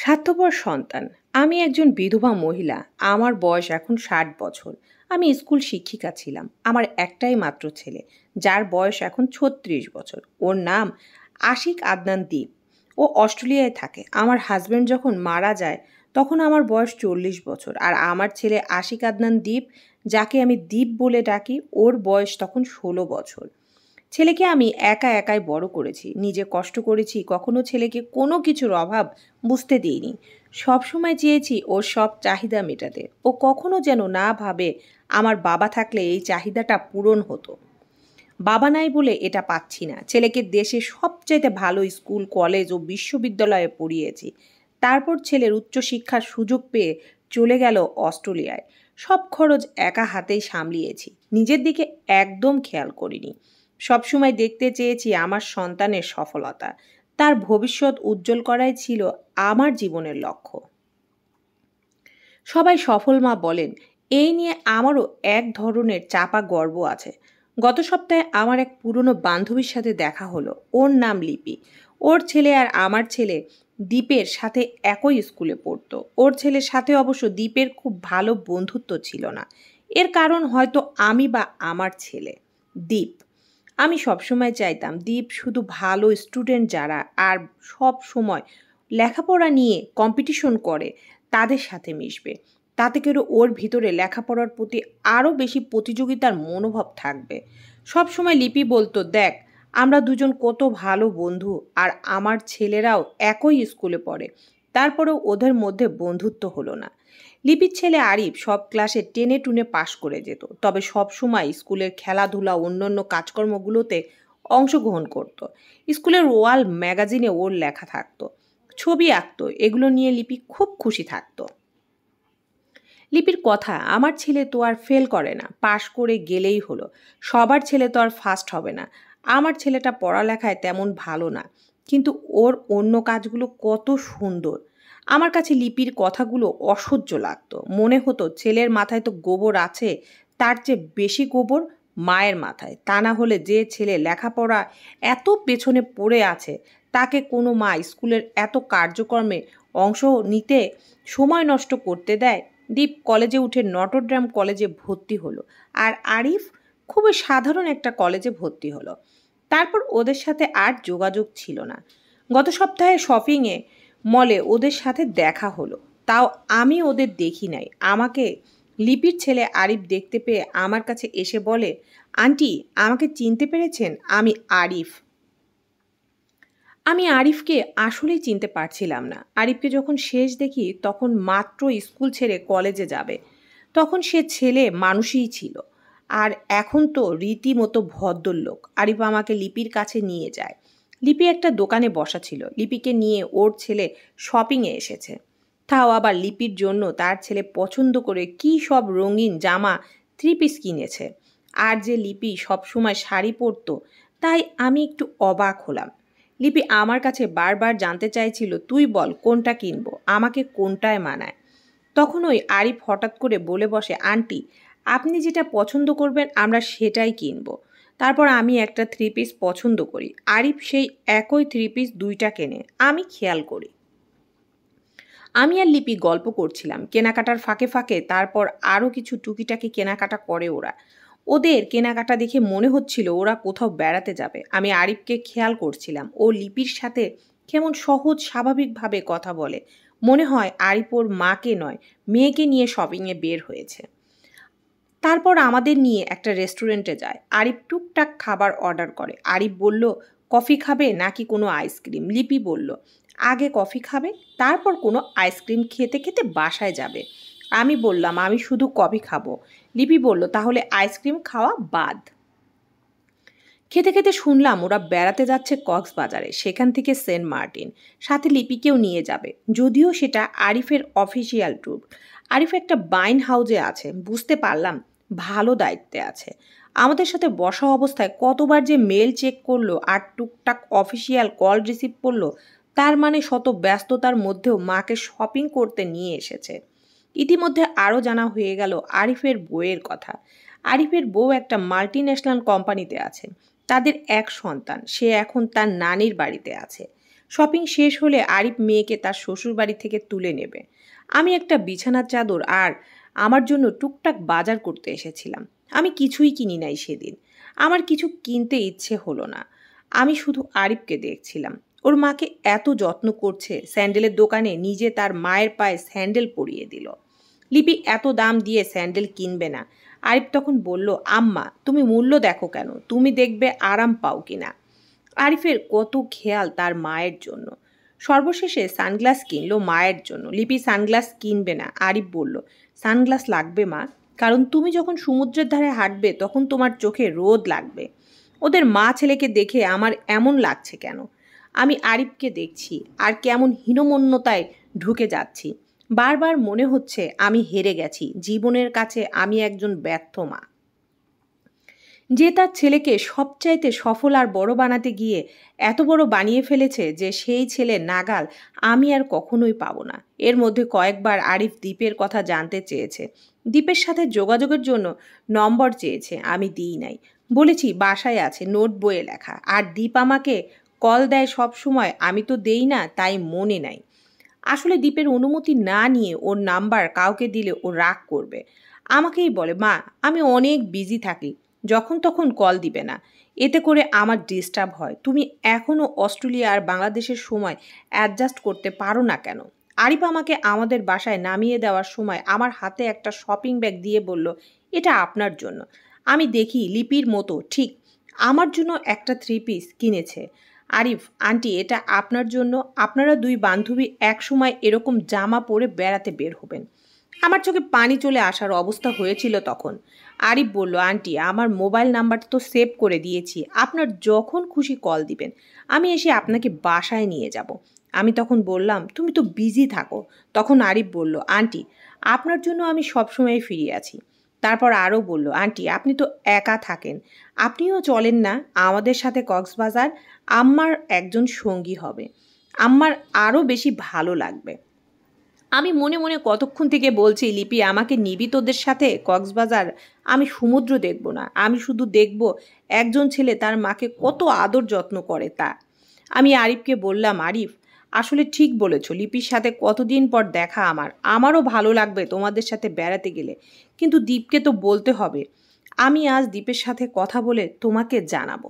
স্বার্থপর সন্তান। আমি একজন বিধবা মহিলা। আমার বয়স এখন ৬০ বছর। আমি স্কুল শিক্ষিকা ছিলাম। আমার একটাই মাত্র ছেলে, যার বয়স এখন ৩৬ বছর। ওর নাম আশিক আদনান দ্বীপ। ও অস্ট্রেলিয়ায় থাকে। আমার হাজব্যান্ড যখন মারা যায় তখন আমার বয়স ৪০ বছর। আর আমার ছেলে আশিক আদনান দ্বীপ, যাকে আমি দ্বীপ বলে ডাকি, ওর বয়স তখন ১৬ বছর। ছেলেকে আমি একা একাই বড় করেছি, নিজে কষ্ট করেছি, কখনো ছেলেকে কোনো কিছুর অভাব বুঝতে দিইনি। সবসময় চেয়েছি ওর সব চাহিদা মেটাতে। ও কখনো যেন না ভাবে আমার বাবা থাকলে এই চাহিদাটা পূরণ হতো। বাবা নাই বলে এটা পাচ্ছি না। ছেলেকে দেশে সবচাইতে ভালো স্কুল, কলেজ ও বিশ্ববিদ্যালয়ে পড়িয়েছি। তারপর ছেলের উচ্চশিক্ষার সুযোগ পেয়ে চলে গেল অস্ট্রেলিয়ায়। সব খরচ একা হাতেই সামলিয়েছি, নিজের দিকে একদম খেয়াল করিনি। সবসময় দেখতে চেয়েছি আমার সন্তানের সফলতা। তার ভবিষ্যৎ উজ্জ্বল করাই ছিল আমার জীবনের লক্ষ্য। সবাই সফল মা বলেন, এই নিয়ে আমারও এক ধরনের চাপা গর্ব আছে। গত সপ্তাহে আমার এক পুরনো বান্ধবীর সাথে দেখা হলো। ওর নাম লিপি। ওর ছেলে আর আমার ছেলে দ্বীপের সাথে একই স্কুলে পড়তো। ওর ছেলের সাথে অবশ্য দ্বীপের খুব ভালো বন্ধুত্ব ছিল না। এর কারণ হয়তো আমি বা আমার ছেলে দ্বীপ। আমি সবসময় চাইতাম দ্বীপ শুধু ভালো স্টুডেন্ট যারা আর সব সময় লেখাপড়া নিয়ে কম্পিটিশন করে তাদের সাথে মিশবে। তাতে করে ওর ভিতরে লেখাপড়ার প্রতি আরও বেশি প্রতিযোগিতার মনোভাব থাকবে। সব সময় লিপি বলতো, দেখ, আমরা দুজন কত ভালো বন্ধু, আর আমার ছেলেরাও একই স্কুলে পড়ে। তারপরেও ওদের মধ্যে বন্ধুত্ব হলো না। লিপির ছেলে আরিফ সব ক্লাসে টেনে টুনে পাশ করে যেত, তবে সব সময় স্কুলের খেলাধুলা অন্যান্য কাজকর্মগুলোতে অংশগ্রহণ করত। স্কুলের ওয়াল ম্যাগাজিনে ওর লেখা থাকতো, ছবি আঁকতো। এগুলো নিয়ে লিপি খুব খুশি থাকতো। লিপির কথা, আমার ছেলে তো আর ফেল করে না, পাশ করে গেলেই হলো। সবার ছেলে তো আর ফার্স্ট হবে না। আমার ছেলেটা পড়ালেখায় তেমন ভালো না, কিন্তু ওর অন্য কাজগুলো কত সুন্দর। আমার কাছে লিপির কথাগুলো অসহ্য লাগতো। মনে হতো ছেলের মাথায় তো গোবর আছে, তার চেয়ে বেশি গোবর মায়ের মাথায়। তা না হলে যে ছেলে লেখাপড়া এত পেছনে পড়ে আছে, তাকে কোনো মা স্কুলের এত কার্যক্রমে অংশ নিতে সময় নষ্ট করতে দেয়? দীপ কলেজে উঠে নটরডেম কলেজে ভর্তি হলো, আর আরিফ খুবই সাধারণ একটা কলেজে ভর্তি হলো। তারপর ওদের সাথে আর যোগাযোগ ছিল না। গত সপ্তাহে শপিংয়ে মলে ওদের সাথে দেখা হলো, তাও আমি ওদের দেখি নাই। আমাকে লিপির ছেলে আরিফ দেখতে পেয়ে আমার কাছে এসে বলে, আন্টি, আমাকে চিনতে পেরেছেন? আমি আরিফ। আমি আরিফকে আসলেই চিনতে পারছিলাম না। আরিফকে যখন শেষ দেখি তখন মাত্র স্কুল ছেড়ে কলেজে যাবে। তখন সে ছেলে মানুষই ছিল। আর এখন তো রীতিমতো ভদ্রলোক। আরিফ আমাকে লিপির কাছে নিয়ে যায়। লিপি একটা দোকানে বসা ছিল। লিপিকে নিয়ে ওর ছেলে শপিংয়ে এসেছে। তাও আবার লিপির জন্য তার ছেলে পছন্দ করে কী সব রঙিন জামা, থ্রি পিস কিনেছে। আর যে লিপি সবসময় শাড়ি পরতো, তাই আমি একটু অবাক হলাম। লিপি আমার কাছে বারবার জানতে চাইছিল, তুই বল কোনটা কিনবো, আমাকে কোনটায় মানায়। তখন ওই আরিফ হঠাৎ করে বলে বসে, আন্টি, আপনি যেটা পছন্দ করবেন আমরা সেটাই কিনবো। তারপর আমি একটা থ্রি পিস পছন্দ করি। আরিফ সেই একই থ্রি পিস দুইটা কেনে। আমি খেয়াল করি। আমি আর লিপি গল্প করছিলাম কেনাকাটার ফাঁকে ফাঁকে। তারপর আরও কিছু টুকিটাকি কেনাকাটা করে ওরা। ওদের কেনাকাটা দেখে মনে হচ্ছিল ওরা কোথাও বেড়াতে যাবে। আমি আরিফকে খেয়াল করছিলাম। ও লিপির সাথে কেমন সহজ স্বাভাবিকভাবে কথা বলে। মনে হয় আরিফ ওর মাকে নয়, মেয়েকে নিয়ে শপিংয়ে বের হয়েছে। তারপর আমাদের নিয়ে একটা রেস্টুরেন্টে যায়। আরিফ টুকটাক খাবার অর্ডার করে। আরিফ বলল, কফি খাবে নাকি কোনো আইসক্রিম? লিপি বলল, আগে কফি খাবে, তারপর কোনো আইসক্রিম খেতে খেতে বাসায় যাবে। আমি বললাম, আমি শুধু কফি খাবো। লিপি বলল, তাহলে আইসক্রিম খাওয়া বাদ। খেতে খেতে শুনলাম ওরা বেড়াতে যাচ্ছে কক্সবাজারে, সেখান থেকে সেন্ট মার্টিন। সাথে লিপিকেও নিয়ে যাবে, যদিও সেটা আরিফের অফিসিয়াল ট্যুর। আরিফ একটা বাইন হাউজে আছে, বুঝতে পারলাম ভালো দায়িত্বে আছে। আমাদের সাথে বসা অবস্থায় কতবার যে মেল চেক করলো আর টুকটাক অফিসিয়াল কল রিসিভ করলো। তার মানে শত ব্যস্ততার মধ্যেও মাকে শপিং করতে নিয়ে এসেছে। ইতিমধ্যে আরও জানা হয়ে গেল আরিফের বউয়ের কথা। আরিফের বউ একটা মাল্টি ন্যাশনাল কোম্পানিতে আছে। তাদের এক সন্তান, সে এখন তার নানির বাড়িতে আছে। শপিং শেষ হলে আরিফ মেয়েকে তার শ্বশুরবাড়ি থেকে তুলে নেবে। আমি একটা বিছানার চাদর আর আমার জন্য টুকটাক বাজার করতে এসেছিলাম। আমি কিছুই কিনি নাই সেদিন। আমার কিছু কিনতে ইচ্ছে হলো না। আমি শুধু আরিফকে দেখছিলাম। ওর মাকে এত যত্ন করছে, স্যান্ডেলের দোকানে নিজে তার মায়ের পায়ে স্যান্ডেল পরিয়ে দিল। লিপি এত দাম দিয়ে স্যান্ডেল কিনবে না। আরিফ তখন বলল, আম্মা তুমি মূল্য দেখো কেন, তুমি দেখবে আরাম পাও কিনা। আরিফের কত খেয়াল তার মায়ের জন্য। সর্বশেষে সানগ্লাস কিনলো মায়ের জন্য। লিপি সানগ্লাস কিনবে না। আরিফ বলল, সানগ্লাস লাগবে মা, কারণ তুমি যখন সমুদ্রের ধারে হাঁটবে তখন তোমার চোখে রোদ লাগবে। ওদের মা ছেলেকে দেখে আমার এমন লাগছে কেন? আমি আরিফকে দেখছি আর কেমন হীনমন্যতায় ঢুকে যাচ্ছি। বারবার মনে হচ্ছে আমি হেরে গেছি, জীবনের কাছে আমি একজন ব্যর্থ মা, যে তার ছেলেকে সবচাইতে সফল আর বড় বানাতে গিয়ে এত বড় বানিয়ে ফেলেছে যে সেই ছেলের নাগাল আমি আর কখনোই পাবো না। এর মধ্যে কয়েকবার আরিফ দীপের কথা জানতে চেয়েছে। দীপের সাথে যোগাযোগের জন্য নম্বর চেয়েছে, আমি দিই নাই। বলেছি বাসায় আছে, নোট বইয়ে লেখা। আর দীপ আমাকে কল দেয় সব সময়, আমি তো দেই না, তাই মনে নাই। আসলে দীপের অনুমতি না নিয়ে ওর নাম্বার কাউকে দিলে ও রাগ করবে। আমাকেই বলে, মা আমি অনেক বিজি থাকি, যখন তখন কল দিবে না, এতে করে আমার ডিস্টার্ব হয়। তুমি এখনও অস্ট্রেলিয়া আর বাংলাদেশের সময় অ্যাডজাস্ট করতে পারো না কেন? আরিফ আমাকে আমাদের বাসায় নামিয়ে দেওয়ার সময় আমার হাতে একটা শপিং ব্যাগ দিয়ে বলল, এটা আপনার জন্য। আমি দেখি লিপির মতো ঠিক আমার জন্য একটা 3 পিস কিনেছে। আরিফ, আন্টি এটা আপনার জন্য, আপনারা দুই বান্ধবী একসময় এরকম জামা পরে বেড়াতে বের হবেন। আমার চোখে পানি চলে আসার অবস্থা হয়েছিল তখন। আরিফ বলল, আন্টি আমার মোবাইল নাম্বারটা তো সেভ করে দিয়েছি, আপনার যখন খুশি কল দিবেন, আমি এসে আপনাকে বাসায় নিয়ে যাব। আমি তখন বললাম, তুমি তো বিজি থাকো। তখন আরিফ বলল, আন্টি আপনার জন্য আমি সবসময় ফিরে আছি। তারপর আরও বলল, আন্টি আপনি তো একা থাকেন, আপনিও চলেন না আমাদের সাথে কক্সবাজার, আম্মার একজন সঙ্গী হবে, আম্মার আরও বেশি ভালো লাগবে। আমি মনে মনে কতক্ষণ থেকে বলছি, লিপি আমাকে নিবি তোদের সাথে কক্সবাজার? আমি সমুদ্র দেখব না, আমি শুধু দেখব একজন ছেলে তার মাকে কত আদর যত্ন করে তা। আমি আরিফকে বললাম, আরিফ আসলে ঠিক বলেছ, লিপির সাথে কতদিন পর দেখা, আমারও ভালো লাগবে তোমাদের সাথে বেড়াতে গেলে, কিন্তু দীপকে তো বলতে হবে। আমি আজ দীপের সাথে কথা বলে তোমাকে জানাবো।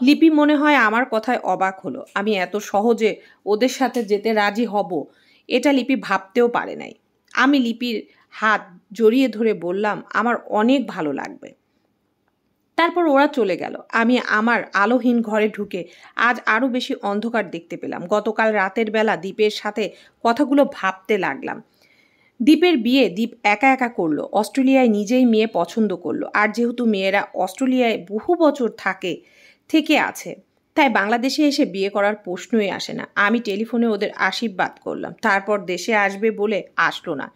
লিপি মনে হয় আমার কথায় অবাক হলো। আমি এত সহজে ওদের সাথে যেতে রাজি হব এটা লিপি ভাবতেও পারে নাই। আমি লিপির হাত জড়িয়ে ধরে বললাম, আমার অনেক ভালো লাগবে। তারপর ওরা চলে গেল। আমি আমার আলোহীন ঘরে ঢুকে আজ আরও বেশি অন্ধকার দেখতে পেলাম। গতকাল রাতের বেলা দীপের সাথে কথাগুলো ভাবতে লাগলাম। দীপের বিয়ে দীপ একা একা করলো, অস্ট্রেলিয়ায় নিজেই মেয়ে পছন্দ করলো। আর যেহেতু মেয়েরা অস্ট্রেলিয়ায় বহু বছর থেকে আছে, তাই বাংলাদেশে এসে বিয়ে করার প্রশ্নই আসে না। আমি টেলিফোনে ওদের আশীর্বাদ করলাম। তারপর দেশে আসবে বলে আসলো না।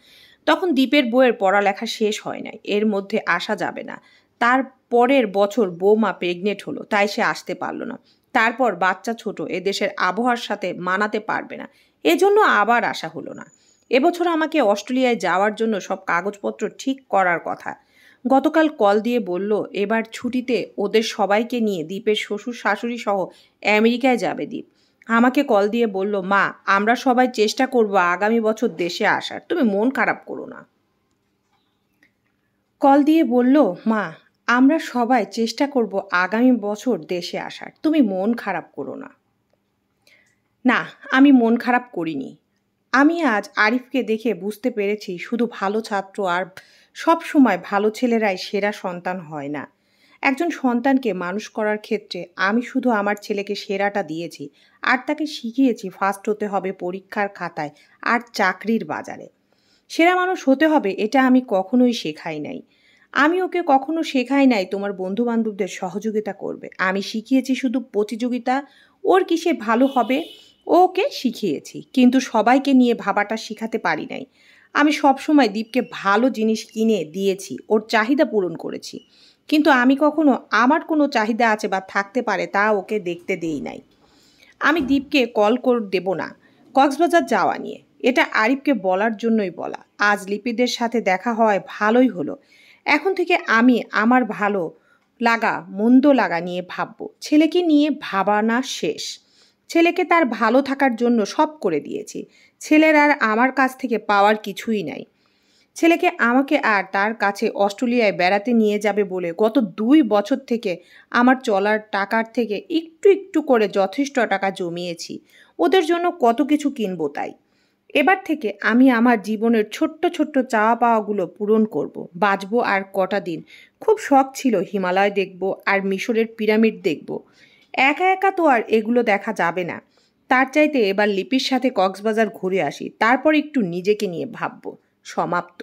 তখন দীপের বউয়ের পড়ালেখা শেষ হয় নাই, এর মধ্যে আসা যাবে না। তার পরের বছর বৌমা প্রেগনেন্ট হলো, তাই সে আসতে পারলো না। তারপর বাচ্চা ছোট, এদেশের আবহাওয়ার সাথে মানাতে পারবে না, এজন্য আবার আসা হলো না। এবছর আমাকে অস্ট্রেলিয়ায় যাওয়ার জন্য সব কাগজপত্র ঠিক করার কথা। গতকাল কল দিয়ে বলল এবার ছুটিতে ওদের সবাইকে নিয়ে দীপের শ্বশুর শাশুড়ি সহ আমেরিকায় যাবে দীপ। আমাকে কল দিয়ে বলল, মা আমরা সবাই চেষ্টা করব আগামী বছর দেশে আসার, তুমি মন খারাপ করো না। কল দিয়ে বলল, মা আমরা সবাই চেষ্টা করব আগামী বছর দেশে আসার, তুমি মন খারাপ করো না। না, আমি মন খারাপ করিনি। আমি আজ আরিফকে দেখে বুঝতে পেরেছি শুধু ভালো ছাত্র আর সব সময় ভালো ছেলেরাই সেরা সন্তান হয় না। একজন সন্তানকে মানুষ করার ক্ষেত্রে আমি শুধু আমার ছেলেকে সেরাটা দিয়েছি, আর তাকে শিখিয়েছি ফার্স্ট হতে হবে পরীক্ষার খাতায় আর চাকরির বাজারে। সেরা মানুষ হতে হবে এটা আমি কখনোই শেখাই নাই। আমি ওকে কখনো শেখাই নাই তোমার বন্ধুবান্ধবদের সহযোগিতা করবে। আমি শিখিয়েছি শুধু প্রতিযোগিতা, ওর কিসে ভালো হবে ওকে শিখিয়েছি, কিন্তু সবাইকে নিয়ে ভাবাটা শিখাতে পারি নাই। আমি সবসময় দীপকে ভালো জিনিস কিনে দিয়েছি, ওর চাহিদা পূরণ করেছি, কিন্তু আমি কখনো আমার কোনো চাহিদা আছে বা থাকতে পারে তা ওকে দেখতে দেই নাই। আমি দীপকে কল করে দেব না কক্সবাজার যাওয়া নিয়ে, এটা আরিফকে বলার জন্যই বলা। আজ লিপিদের সাথে দেখা হওয়ায় ভালোই হলো। এখন থেকে আমি আমার ভালো লাগা মন্দ লাগা নিয়ে ভাববো, ছেলেকে নিয়ে ভাবানা শেষ। ছেলেকে তার ভালো থাকার জন্য সব করে দিয়েছি। ছেলের আর আমার কাছ থেকে পাওয়ার কিছুই নাই। ছেলেকে আমাকে আর তার কাছে অস্ট্রেলিয়ায় বেড়াতে নিয়ে যাবে বলে গত 2 বছর থেকে আমার চলার টাকার থেকে একটু একটু করে যথেষ্ট টাকা জমিয়েছি। ওদের জন্য কত কিছু কিনবো তাই। এবার থেকে আমি আমার জীবনের ছোট্ট ছোট্ট চাওয়া পাওয়াগুলো পূরণ করব। বাঁচবো আর কটা দিন। খুব শখ ছিল হিমালয় দেখব আর মিশরের পিরামিড দেখব। একা একা তো আর এগুলো দেখা যাবে না। তার চাইতে এবার লিপির সাথে কক্সবাজার ঘুরে আসি, তারপর একটু নিজেকে নিয়ে ভাববো। সমাপ্ত।